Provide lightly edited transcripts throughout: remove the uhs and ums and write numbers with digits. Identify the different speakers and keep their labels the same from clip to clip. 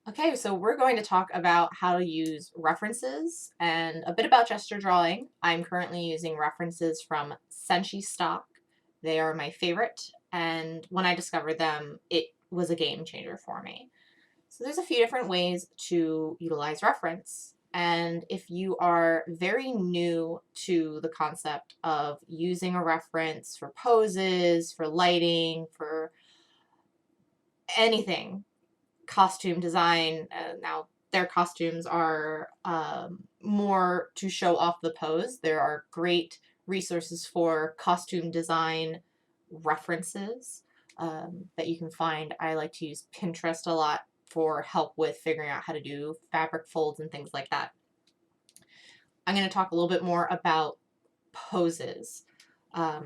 Speaker 1: Okay, so we're going to talk about how to use references and a bit about gesture drawing. I'm currently using references from Senshi Stock. They are my favorite, and when I discovered them, it was a game changer for me. So there's a few different ways to utilize reference. And if you are very new to the concept of using a reference for poses, for lighting, for anything, costume design. Now, their costumes are more to show off the pose. There are great resources for costume design references that you can find. I like to use Pinterest a lot for help with figuring out how to do fabric folds and things like that. I'm going to talk a little bit more about poses because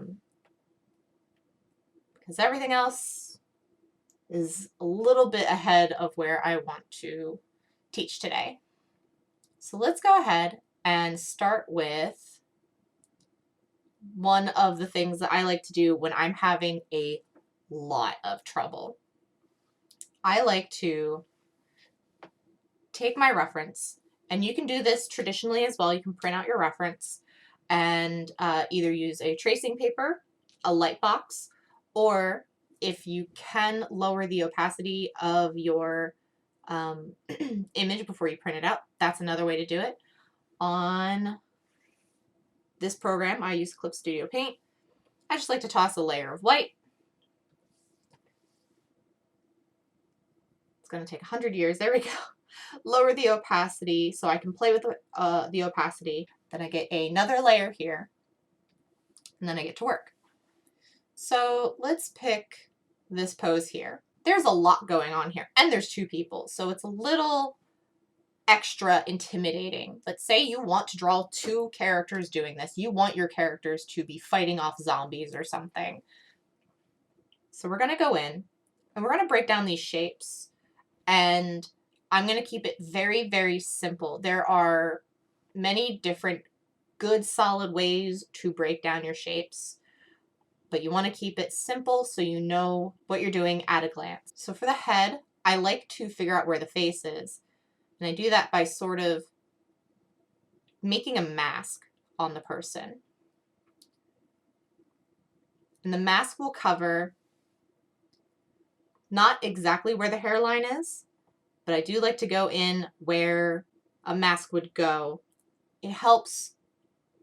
Speaker 1: everything else is a little bit ahead of where I want to teach today. So let's go ahead and start with one of the things that I like to do when I'm having a lot of trouble. I like to take my reference, and you can do this traditionally as well. You can print out your reference and either use a tracing paper, a light box, or if you can lower the opacity of your image before you print it out, that's another way to do it. On this program, I use Clip Studio Paint. I just like to toss a layer of white. It's going to take 100 years. There we go. Lower the opacity so I can play with the opacity. Then I get another layer here, and then I get to work. So let's pick this pose here. There's a lot going on here, and there's two people, so it's a little extra intimidating. But say you want to draw two characters doing this. You want your characters to be fighting off zombies or something. So we're going to go in, and we're going to break down these shapes, and I'm going to keep it very, very simple. There are many different good, solid ways to break down your shapes, but you want to keep it simple so you know what you're doing at a glance. So for the head, I like to figure out where the face is, and I do that by sort of making a mask on the person. And the mask will cover not exactly where the hairline is, but I do like to go in where a mask would go. It helps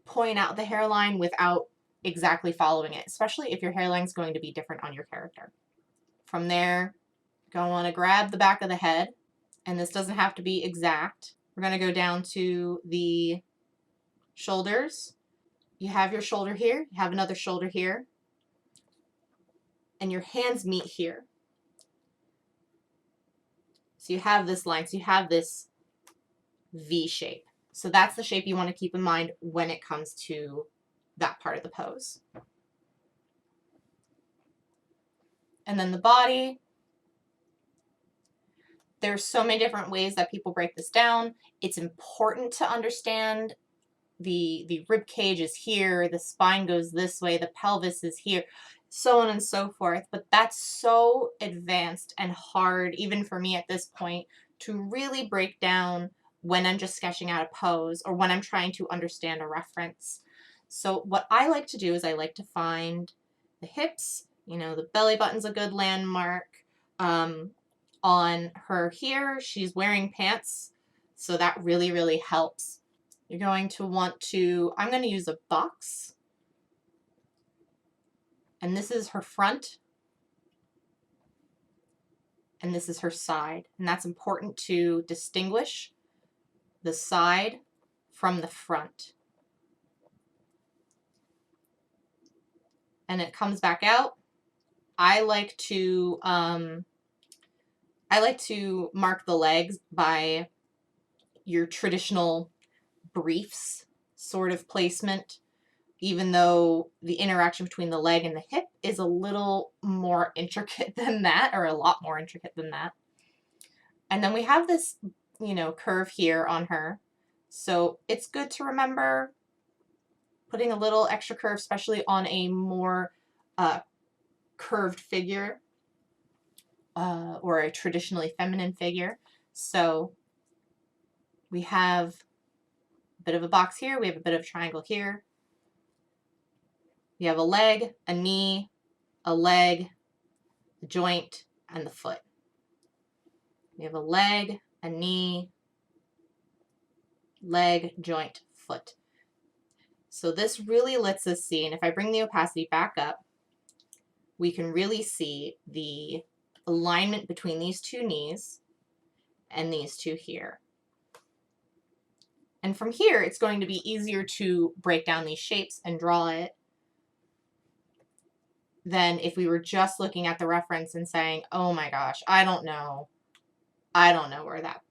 Speaker 1: point out the hairline without exactly following it, especially if your hairline is going to be different on your character. From there, you're going to want to grab the back of the head, and this doesn't have to be exact. We're going to go down to the shoulders. You have your shoulder here, you have another shoulder here, and your hands meet here. So you have this line, so you have this V shape. So that's the shape you want to keep in mind when it comes to that part of the pose. And then the body. There's so many different ways that people break this down. It's important to understand the rib cage is here, the spine goes this way, the pelvis is here, so on and so forth. But that's so advanced and hard, even for me at this point, to really break down when I'm just sketching out a pose or when I'm trying to understand a reference. So what I like to do is I like to find the hips, the belly button's a good landmark. On her here, she's wearing pants, so that really, really helps. You're going to want to, I'm going to use a box, and this is her front, and this is her side, and that's important to distinguish the side from the front. And it comes back out. I like to mark the legs by your traditional briefs sort of placement, even though the interaction between the leg and the hip is a little more intricate than that, or a lot more intricate than that. And then we have this, curve here on her. So it's good to remember putting a little extra curve, especially on a more curved figure or a traditionally feminine figure. So we have a bit of a box here. We have a bit of a triangle here. We have a leg, a knee, a leg, a joint, and the foot. We have a leg, a knee, leg, joint, foot. So this really lets us see, and if I bring the opacity back up, we can really see the alignment between these two knees and these two here. And from here, it's going to be easier to break down these shapes and draw it than if we were just looking at the reference and saying, oh my gosh, I don't know where that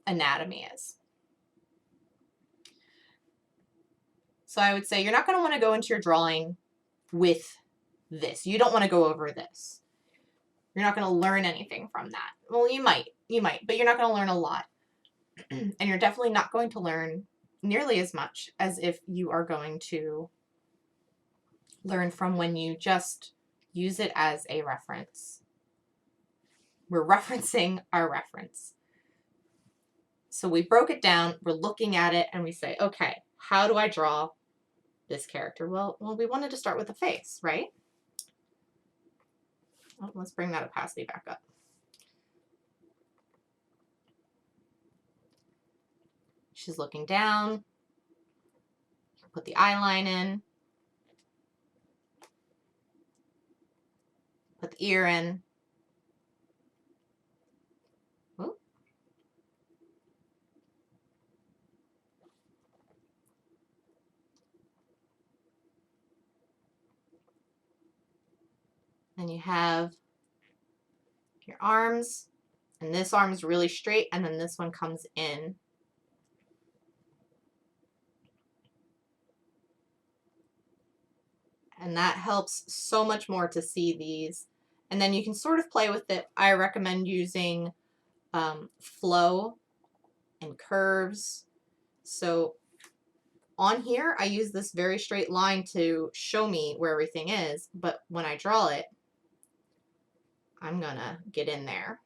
Speaker 1: anatomy is. So I would say you're not going to want to go into your drawing with this. You don't want to go over this. You're not going to learn anything from that. Well, you might, but you're not going to learn a lot. And you're definitely not going to learn nearly as much as if you are going to learn from when you just use it as a reference. We're referencing our reference. So we broke it down, we're looking at it, and we say, okay, how do I draw this character? Well, we wanted to start with the face, right? Oh, let's bring that opacity back up. She's looking down. Put the eye line in. Put the ear in. Ooh. Then you have your arms, and this arm is really straight, and then this one comes in. And that helps so much more to see these. And then you can sort of play with it. I recommend using flow and curves. So on here, I use this very straight line to show me where everything is. But when I draw it, I'm gonna get in there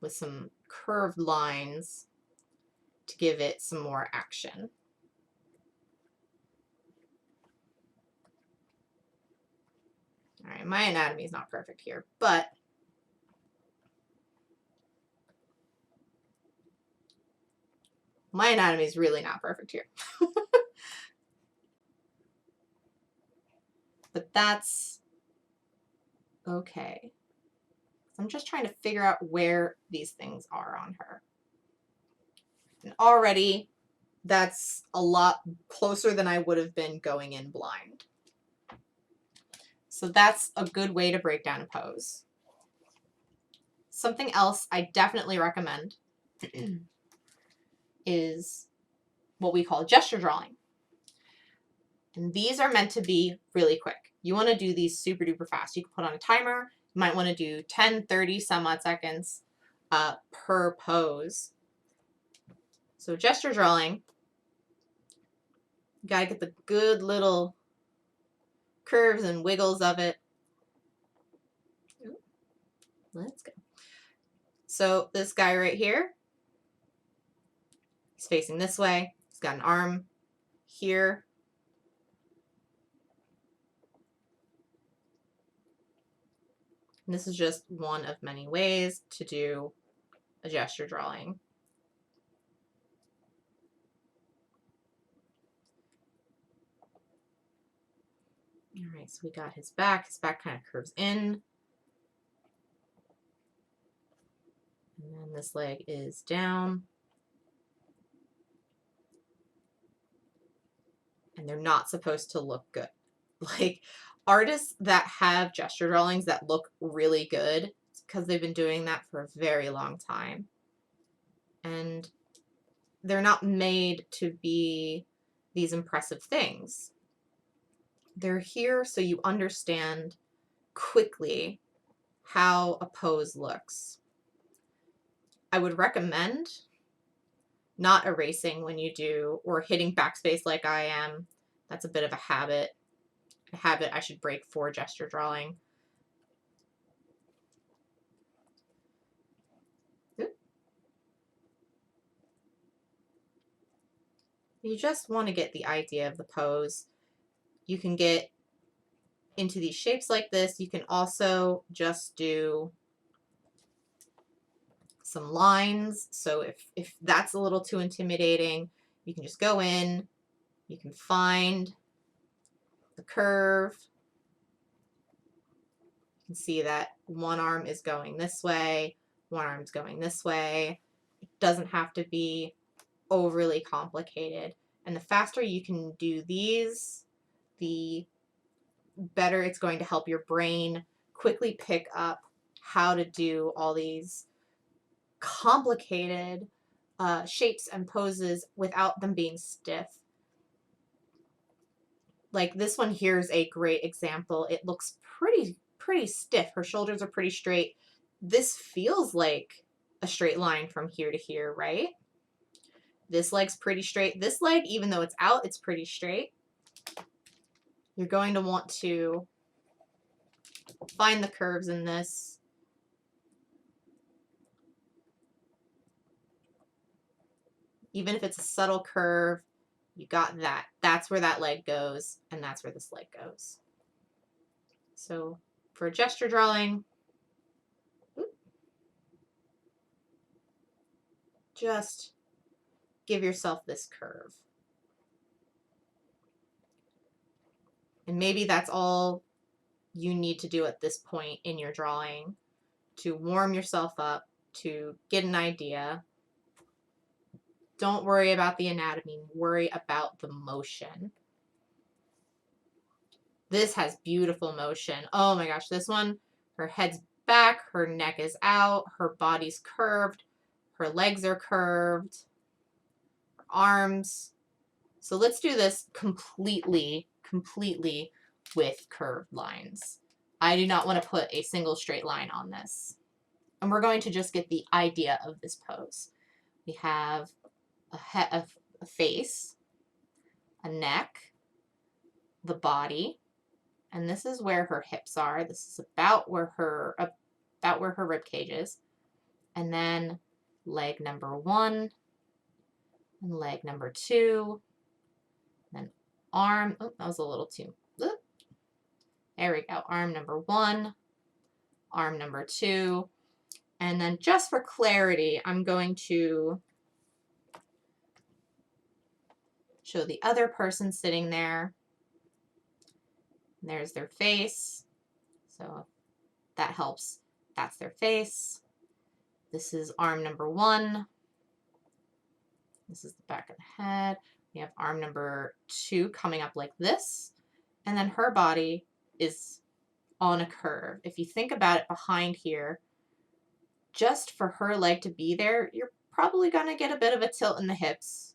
Speaker 1: with some curved lines to give it some more action. All right, my anatomy is not perfect here, but my anatomy is really not perfect here. But that's okay. I'm just trying to figure out where these things are on her. And already that's a lot closer than I would have been going in blind. So that's a good way to break down a pose. Something else I definitely recommend is what we call gesture drawing. And these are meant to be really quick. You want to do these super duper fast. You can put on a timer. You might want to do 10, 30 some odd seconds per pose. So gesture drawing, you gotta get the good little curves and wiggles of it. Ooh, let's go. So this guy right here, he's facing this way. He's got an arm here. And this is just one of many ways to do a gesture drawing. All right, so we got his back. His back kind of curves in. And then this leg is down. And they're not supposed to look good. Like, artists that have gesture drawings that look really good, it's because they've been doing that for a very long time. And they're not made to be these impressive things. They're here so you understand quickly how a pose looks. I would recommend not erasing when you do, or hitting backspace like I am. That's a bit of a habit I should break for gesture drawing. Ooh. You just want to get the idea of the pose. You can get into these shapes like this. You can also just do some lines. So if that's a little too intimidating, you can just go in, you can find the curve. You can see that one arm is going this way, one arm's going this way. It doesn't have to be overly complicated. And the faster you can do these, the better it's going to help your brain quickly pick up how to do all these complicated shapes and poses without them being stiff. Like this one here is a great example. It looks pretty stiff. Her shoulders are pretty straight. This feels like a straight line from here to here, right? This leg's pretty straight. This leg, even though it's out, it's pretty straight. You're going to want to find the curves in this. Even if it's a subtle curve, you got that. That's where that leg goes, and that's where this leg goes. So for gesture drawing, just give yourself this curve. And maybe that's all you need to do at this point in your drawing to warm yourself up, to get an idea. Don't worry about the anatomy, worry about the motion. This has beautiful motion. Oh my gosh, this one, her head's back, her neck is out, her body's curved, her legs are curved, her arms. So let's do this completely with curved lines. I do not want to put a single straight line on this. And we're going to just get the idea of this pose. We have a face, a neck, the body, and this is where her hips are. This is about where her rib cage is. And then leg number 1 and leg number 2. And then arm, oh, that was a little too, there we go. Arm number 1, arm number 2. And then just for clarity, I'm going to show the other person sitting there. There's their face. So that helps. That's their face. This is arm number 1. This is the back of the head. We have arm number 2 coming up like this. And then her body is on a curve. If you think about it behind here, just for her leg to be there, you're probably going to get a bit of a tilt in the hips.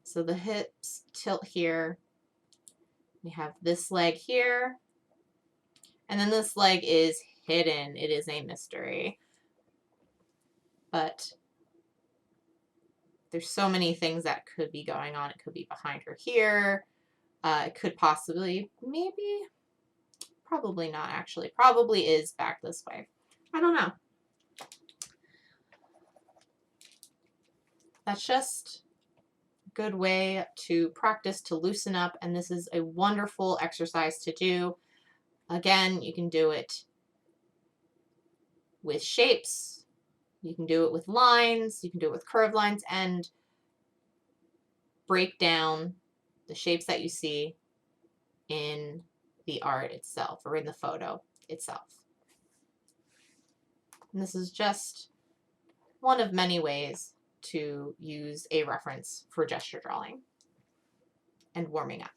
Speaker 1: So the hips tilt here. We have this leg here. And then this leg is hidden. It is a mystery. But there's so many things that could be going on. It could be behind her here. It could possibly, maybe, probably not actually. Probably is back this way. I don't know. That's just a good way to practice, to loosen up, and this is a wonderful exercise to do. Again, you can do it with shapes, you can do it with lines, you can do it with curved lines, and break down the shapes that you see in the art itself or in the photo itself. And this is just one of many ways to use a reference for gesture drawing and warming up.